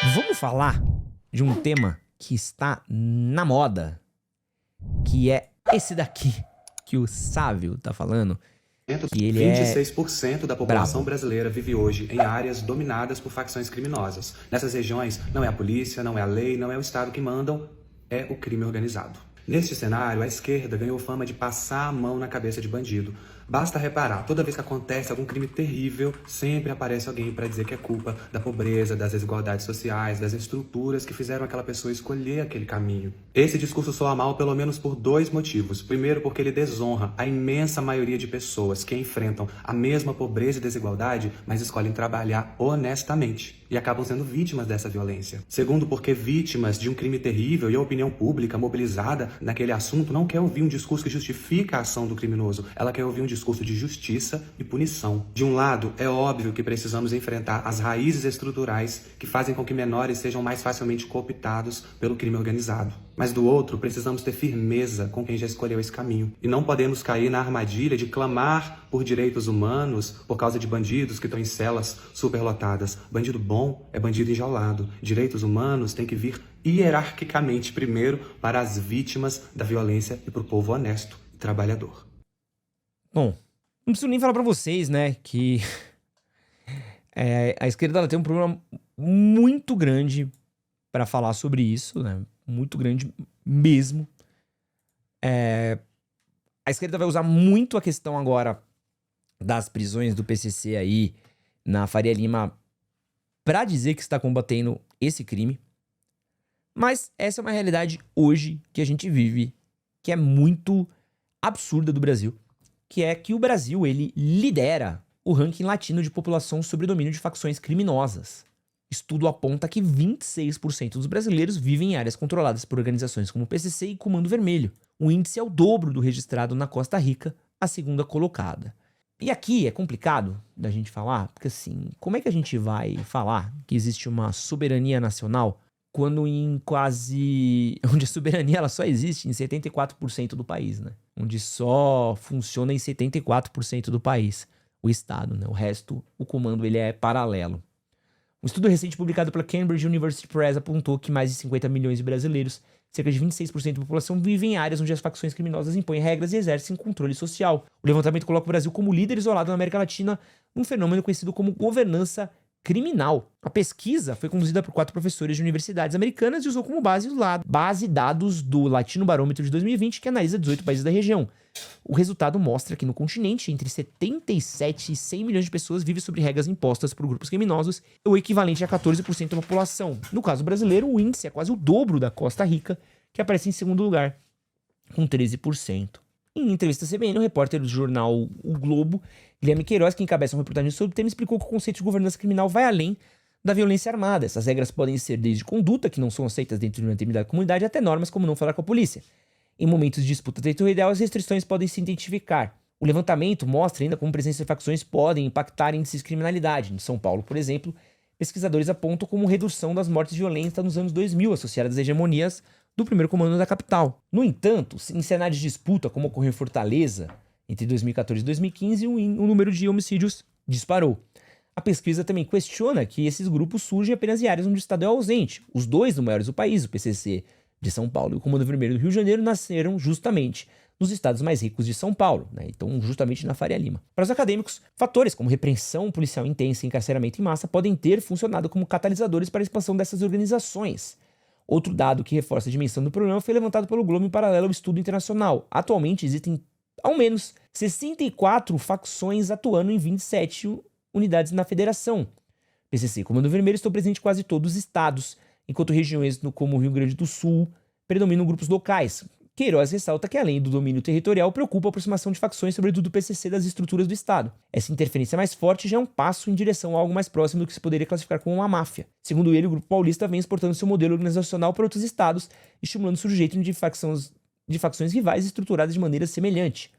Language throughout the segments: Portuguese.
Vamos falar de um tema que está na moda, que é esse daqui que o Sávio tá falando, que ele é 26% da população brabo. brasileira vive hoje em áreas dominadas por facções criminosas. Nessas regiões, não é a polícia, não é a lei, não é o Estado que mandam, é o crime organizado. Neste cenário, a esquerda ganhou fama de passar a mão na cabeça de bandido. Basta reparar, toda vez que acontece algum crime terrível, sempre aparece alguém para dizer que é culpa da pobreza, das desigualdades sociais, das estruturas que fizeram aquela pessoa escolher aquele caminho. Esse discurso soa mal pelo menos por dois motivos. Primeiro, porque ele desonra a imensa maioria de pessoas que enfrentam a mesma pobreza e desigualdade, mas escolhem trabalhar honestamente e acabam sendo vítimas dessa violência. Segundo, porque vítimas de um crime terrível e a opinião pública mobilizada naquele assunto não quer ouvir um discurso que justifica a ação do criminoso, ela quer ouvir um discurso de justiça e punição. De um lado, é óbvio que precisamos enfrentar as raízes estruturais que fazem com que menores sejam mais facilmente cooptados pelo crime organizado. Mas do outro, precisamos ter firmeza com quem já escolheu esse caminho. E não podemos cair na armadilha de clamar por direitos humanos por causa de bandidos que estão em celas superlotadas. Bandido bom é bandido enjaulado. Direitos humanos têm que vir hierarquicamente primeiro para as vítimas da violência e para o povo honesto e trabalhador. Bom, não preciso nem falar pra vocês, né, que a esquerda ela tem um problema muito grande pra falar sobre isso, né, muito grande mesmo. A esquerda vai usar muito a questão agora das prisões do PCC aí na Faria Lima pra dizer que está combatendo esse crime. Mas essa é uma realidade hoje que a gente vive, que é muito absurda do Brasil, que é que o Brasil, ele lidera o ranking latino de população sobre domínio de facções criminosas. Estudo aponta que 26% dos brasileiros vivem em áreas controladas por organizações como o PCC e Comando Vermelho. O índice é o dobro do registrado na Costa Rica, a segunda colocada. E aqui é complicado da gente falar, porque assim, como é que a gente vai falar que existe uma soberania nacional quando em quase... onde a soberania ela só existe em 74% do país, né? Onde só funciona em 74% do país, o Estado, né? O resto, o comando, ele é paralelo. Um estudo recente publicado pela Cambridge University Press apontou que mais de 50 milhões de brasileiros, cerca de 26% da população, vivem em áreas onde as facções criminosas impõem regras e exercem controle social. O levantamento coloca o Brasil como líder isolado na América Latina num fenômeno conhecido como governança criminal. A pesquisa foi conduzida por 4 professores de universidades americanas e usou como base dados do Latino Barômetro de 2020, que analisa 18 países da região. O resultado mostra que no continente, entre 77 e 100 milhões de pessoas vivem sob regras impostas por grupos criminosos, o equivalente a 14% da população. No caso brasileiro, o índice é quase o dobro da Costa Rica, que aparece em segundo lugar, com 13%. Em entrevista à CBN, o repórter do jornal O Globo, Guilherme Queiroz, que encabeça uma reportagem sobre o tema, explicou que o conceito de governança criminal vai além da violência armada. Essas regras podem ser desde conduta, que não são aceitas dentro de uma determinada comunidade, até normas como não falar com a polícia. Em momentos de disputa territorial, as restrições podem se identificar. O levantamento mostra ainda como presença de facções podem impactar índices de criminalidade. Em São Paulo, por exemplo, pesquisadores apontam como redução das mortes violentas nos anos 2000, associadas às hegemonias do primeiro comando da capital. No entanto, em cenários de disputa, como ocorreu em Fortaleza, entre 2014 e 2015, o número de homicídios disparou. A pesquisa também questiona que esses grupos surgem apenas em áreas onde o Estado é ausente. Os dois maiores do país, o PCC de São Paulo e o Comando Vermelho do Rio de Janeiro, nasceram justamente nos estados mais ricos de São Paulo, né? Então justamente na Faria Lima. Para os acadêmicos, fatores como repressão policial intensa e encarceramento em massa podem ter funcionado como catalisadores para a expansão dessas organizações. Outro dado que reforça a dimensão do problema foi levantado pelo Globo em paralelo ao estudo internacional. Atualmente existem ao menos 64 facções atuando em 27 unidades na federação. PCC e Comando Vermelho estão presentes em quase todos os estados, enquanto regiões como o Rio Grande do Sul predominam grupos locais. Queiroz ressalta que, além do domínio territorial, preocupa a aproximação de facções, sobretudo do PCC, das estruturas do Estado. Essa interferência mais forte já é um passo em direção a algo mais próximo do que se poderia classificar como uma máfia. Segundo ele, o Grupo Paulista vem exportando seu modelo organizacional para outros estados, estimulando o surgimento de facções rivais estruturadas de maneira semelhante.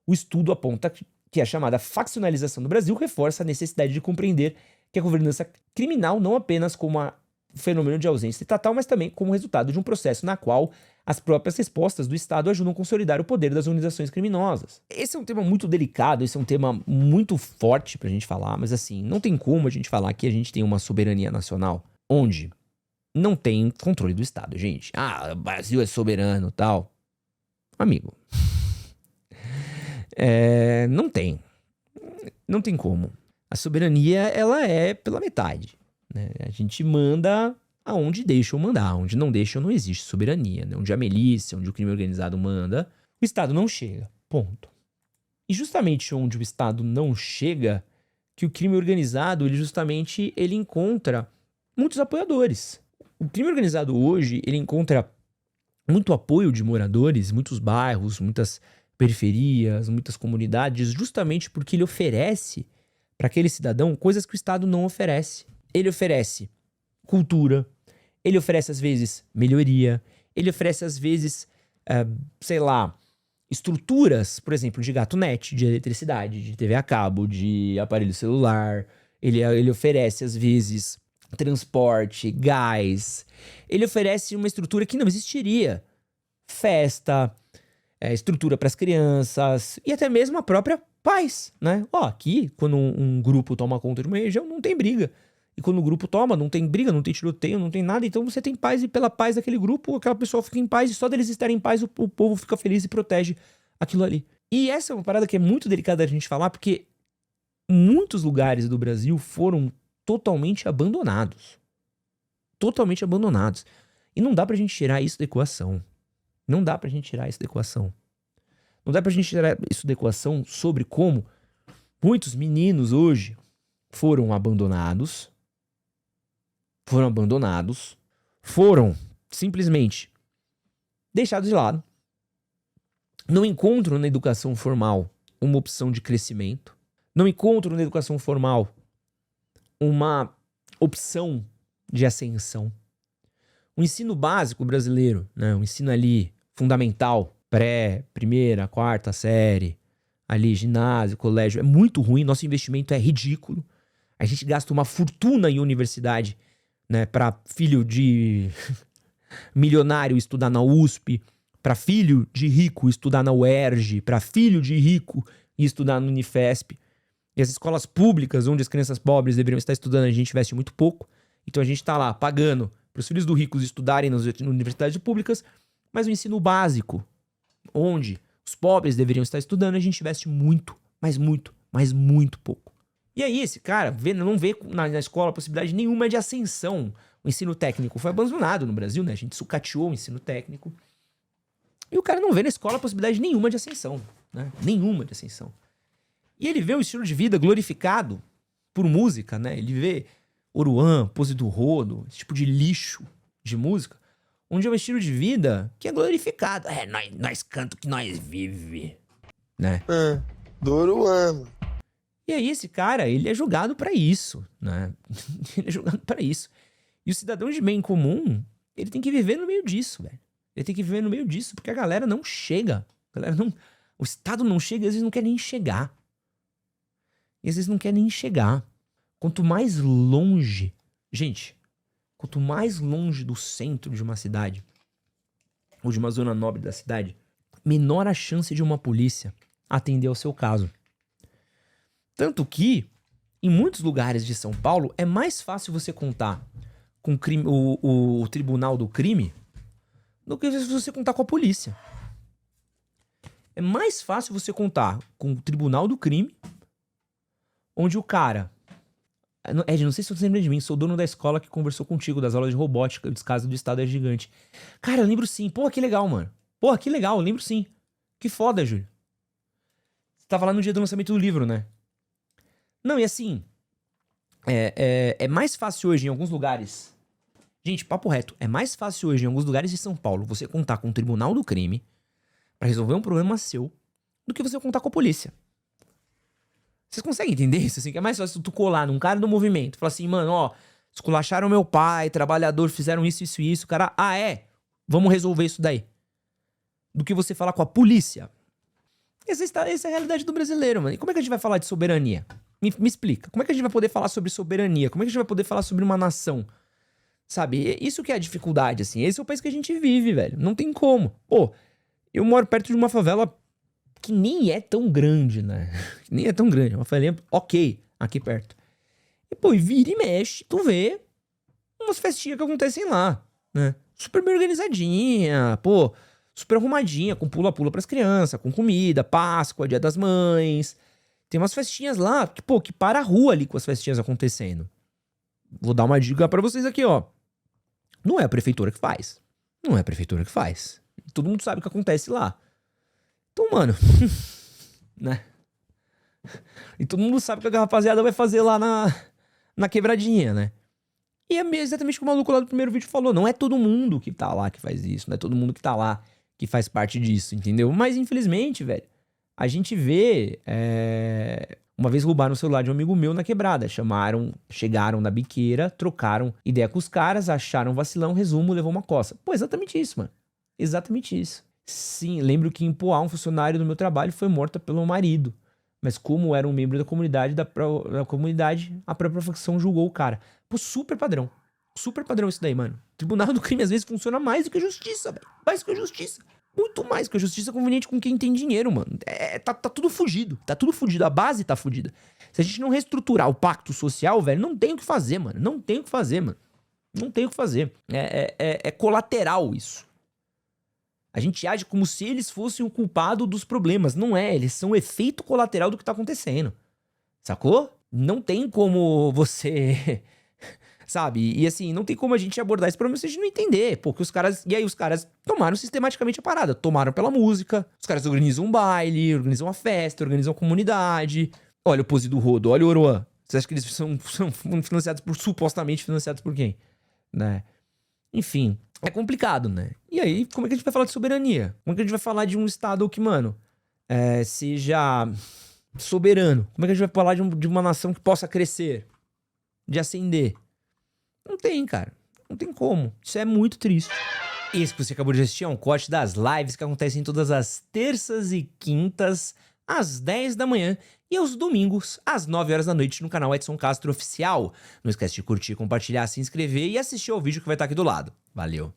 O estudo aponta que a chamada faccionalização do Brasil reforça a necessidade de compreender que a governança criminal não apenas como um fenômeno de ausência estatal, mas também como resultado de um processo na qual as próprias respostas do Estado ajudam a consolidar o poder das organizações criminosas. Esse é um tema muito delicado, esse é um tema muito forte pra gente falar, mas assim, não tem como a gente falar que a gente tem uma soberania nacional onde não tem controle do Estado, gente. Ah, o Brasil é soberano e tal. Amigo, não tem. Não tem como. A soberania, ela é pela metade, né? A gente manda aonde deixam mandar. Onde não deixam, não existe soberania, né? Onde a milícia, onde o crime organizado manda, o Estado não chega. Ponto. E justamente onde o Estado não chega, que o crime organizado, ele encontra muitos apoiadores. O crime organizado hoje, ele encontra muito apoio de moradores, muitos bairros, muitas periferias, muitas comunidades, justamente porque ele oferece para aquele cidadão coisas que o Estado não oferece. Ele oferece cultura, ele oferece às vezes melhoria, ele oferece às vezes, estruturas, por exemplo, de gato-net, de eletricidade, de TV a cabo, de aparelho celular. Ele oferece às vezes transporte, gás. Ele oferece uma estrutura que não existiria. Festa, estrutura para as crianças e até mesmo a própria paz, né? Aqui, quando um grupo toma conta de uma região, não tem briga. E quando o grupo toma, não tem briga, não tem tiroteio, não tem nada. Então você tem paz e pela paz daquele grupo, aquela pessoa fica em paz e só deles estarem em paz o povo fica feliz e protege aquilo ali. E essa é uma parada que é muito delicada a gente falar, porque muitos lugares do Brasil foram totalmente abandonados. Totalmente abandonados. E não dá pra gente tirar isso da equação. Não dá pra gente tirar isso da equação. Não dá pra gente tirar isso da equação sobre como muitos meninos hoje foram abandonados, foram simplesmente deixados de lado, não encontram na educação formal uma opção de crescimento, não encontram na educação formal uma opção de ascensão. O ensino básico brasileiro, né, o ensino ali fundamental, primeira, quarta série, ali ginásio, colégio, é muito ruim, nosso investimento é ridículo. A gente gasta uma fortuna em universidade, né, para filho de milionário estudar na USP, para filho de rico estudar na UERJ, para filho de rico estudar no Unifesp. E as escolas públicas, onde as crianças pobres deveriam estar estudando, a gente investe muito pouco. Então a gente está lá pagando para os filhos dos ricos estudarem nas universidades públicas, mas o ensino básico, onde os pobres deveriam estar estudando, a gente investe muito, mas muito pouco. E aí esse cara não vê na escola possibilidade nenhuma de ascensão. O ensino técnico foi abandonado no Brasil, né? A gente sucateou o ensino técnico. E o cara não vê na escola possibilidade nenhuma de ascensão, né? Nenhuma de ascensão. E ele vê o estilo de vida glorificado por música, né? Ele vê Oruan, Pose do Rodo, esse tipo de lixo de música, onde é um estilo de vida que é glorificado. Nós canto que nós vive, né? Do Oruan, mano. E aí esse cara, ele é julgado pra isso, né? Ele é julgado pra isso. E o cidadão de bem comum, ele tem que viver no meio disso, velho. Ele tem que viver no meio disso, porque a galera não chega. O Estado não chega, às vezes não quer nem chegar. E às vezes não quer nem chegar. Quanto mais longe... Gente, quanto mais longe do centro de uma cidade, ou de uma zona nobre da cidade, menor a chance de uma polícia atender ao seu caso. Tanto que, em muitos lugares de São Paulo, é mais fácil você contar com o tribunal do crime do que você contar com a polícia. É mais fácil você contar com o tribunal do crime, onde o cara... Ed, não sei se você lembra de mim, sou dono da escola que conversou contigo, das aulas de robótica, o descaso do Estado é gigante. Cara, eu lembro sim. Porra, que legal, mano. Porra, que legal, eu lembro sim. Que foda, Júlio. Você tava lá no dia do lançamento do livro, né? Não, e assim... É mais fácil hoje em alguns lugares... Gente, papo reto. É mais fácil hoje em alguns lugares de São Paulo você contar com o tribunal do crime pra resolver um problema seu do que você contar com a polícia. Vocês conseguem entender isso? Assim, que é mais fácil tu colar num cara do movimento. Falar assim, mano, ó, esculacharam meu pai, trabalhador, fizeram isso. O cara, vamos resolver isso daí. Do que você falar com a polícia. Essa é a realidade do brasileiro, mano. E como é que a gente vai falar de soberania? Me explica. Como é que a gente vai poder falar sobre soberania? Como é que a gente vai poder falar sobre uma nação? Sabe? Isso que é a dificuldade, assim. Esse é o país que a gente vive, velho. Não tem como. Pô, eu moro perto de uma favela que nem é tão grande, né? Nem é tão grande. Uma favela ok, aqui perto. E, pô, vira e mexe, tu vê umas festinhas que acontecem lá, né? Super bem organizadinha, pô, super arrumadinha, com pula-pula pras crianças, com comida, Páscoa, Dia das Mães. Tem umas festinhas lá, que, pô, que para a rua ali com as festinhas acontecendo. Vou dar uma dica pra vocês aqui, ó. Não é a prefeitura que faz. Não é a prefeitura que faz. Todo mundo sabe o que acontece lá. Então, mano, né? E todo mundo sabe o que a rapaziada vai fazer lá na quebradinha, né? E é exatamente o que o maluco lá do primeiro vídeo falou. Não é todo mundo que tá lá que faz isso. Não é todo mundo que tá lá que faz parte disso, entendeu? Mas, infelizmente, velho, a gente vê... Uma vez roubaram o celular de um amigo meu na quebrada. Chegaram na biqueira, trocaram ideia com os caras, acharam vacilão, resumo, levou uma coça. Pô, exatamente isso, mano. Exatamente isso. Sim, lembro que em Poá, um funcionário do meu trabalho foi morta pelo marido. Mas como era um membro da comunidade, a própria facção julgou o cara. Pô, super padrão. Super padrão isso daí, mano. O tribunal do crime às vezes funciona mais do que a justiça, velho. Mais do que a justiça. Muito mais, porque a justiça é conveniente com quem tem dinheiro, mano. Tá tudo fugido. Tá tudo fugido. A base tá fudida. Se a gente não reestruturar o pacto social, velho, não tem o que fazer, mano. Não tem o que fazer, mano. Não tem o que fazer. É colateral isso. A gente age como se eles fossem o culpado dos problemas. Não é, eles são o efeito colateral do que tá acontecendo. Sacou? Não tem como você... Sabe? E assim, não tem como a gente abordar esse problema se a gente não entender. Porque os caras... E aí os caras tomaram sistematicamente a parada. Tomaram pela música. Os caras organizam um baile, organizam uma festa, organizam uma comunidade. Olha o Pose do Rodo, olha o Oroan. Você acha que eles são financiados supostamente financiados por quem? Né? Enfim, é complicado, né? E aí, como é que a gente vai falar de soberania? Como é que a gente vai falar de um estado que, mano, seja soberano? Como é que a gente vai falar de uma nação que possa crescer? De ascender? Não tem, cara. Não tem como. Isso é muito triste. Esse que você acabou de assistir é um corte das lives que acontecem todas as terças e quintas, às 10 da manhã e aos domingos, às 9 horas da noite, no canal Edson Castro Oficial. Não esquece de curtir, compartilhar, se inscrever e assistir ao vídeo que vai estar aqui do lado. Valeu!